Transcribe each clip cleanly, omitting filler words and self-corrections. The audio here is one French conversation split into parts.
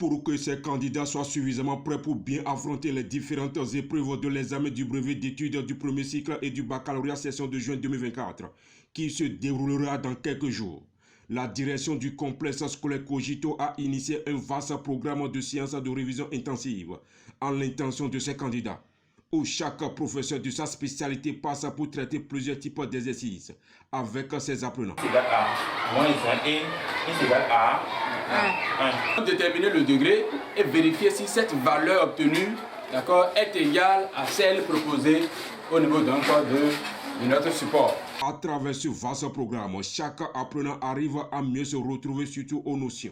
Pour que ces candidats soient suffisamment prêts pour bien affronter les différentes épreuves de l'examen du brevet d'études du premier cycle et du baccalauréat session de juin 2024, qui se déroulera dans quelques jours. La direction du complexe scolaire Cogito a initié un vaste programme de séances de révision intensive en l'intention de ces candidats, où chaque professeur de sa spécialité passe pour traiter plusieurs types d'exercices avec ses apprenants. Déterminer le degré et vérifier si cette valeur obtenue est égale à celle proposée au niveau de notre support. À travers ce vaste programme, chaque apprenant arrive à mieux se retrouver surtout aux notions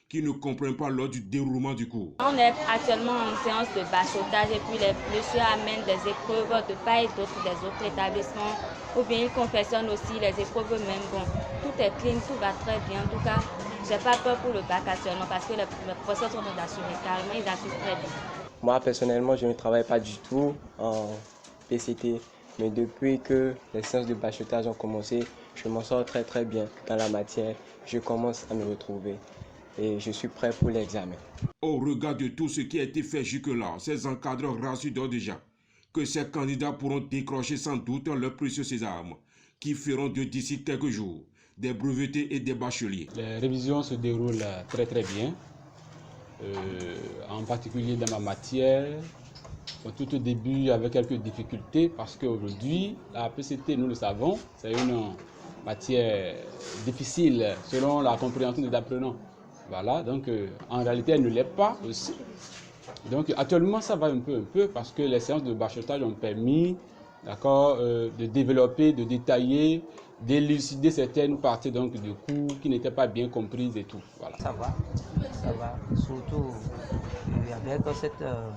qui ne comprennent pas lors du déroulement du cours. On est actuellement en séance de bachotage et puis les messieurs amènent des épreuves de part et d'autre des autres établissements ou bien ils confectionnent aussi les épreuves eux-mêmes. Bon, tout est clean, tout va très bien. En tout cas, j'ai pas peur pour le bac actuellement parce que les professeurs sont assurés carrément, ils assurent très bien. Moi personnellement, je ne travaille pas du tout en PCT, mais depuis que les séances de bachotage ont commencé, je m'en sors très bien dans la matière. Je commence à me retrouver et je suis prêt pour l'examen. Au regard de tout ce qui a été fait jusque-là, ces encadreurs rassurent déjà que ces candidats pourront décrocher sans doute leurs précieux sésame, qui feront d'ici quelques jours des brevetés et des bacheliers. Les révisions se déroulent très bien, en particulier dans ma matière. Tout au début avec quelques difficultés parce qu'aujourd'hui, la PCT, nous le savons, c'est une matière difficile selon la compréhension des apprenants. Voilà, donc en réalité, elle ne l'est pas aussi. Donc actuellement, ça va un peu parce que les séances de bachotage ont permis de développer, de détailler, d'élucider certaines parties donc, du cours qui n'étaient pas bien comprises et tout. Voilà. Ça va. Surtout avec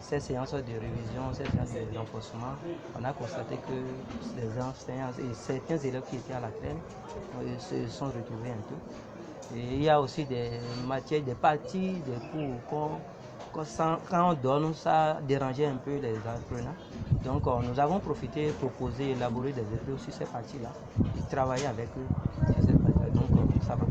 ces séances de révision, ces séances de renforcement, on a constaté que les enseignants et certains élèves qui étaient à la traîne se sont retrouvés un peu. Et il y a aussi des matières, des parties, des cours quand on donne, ça dérangeait un peu les apprenants. Donc nous avons profité, proposé, élaboré des épreuves sur ces parties-là et travailler avec eux sur cette partie-là. Donc ça va.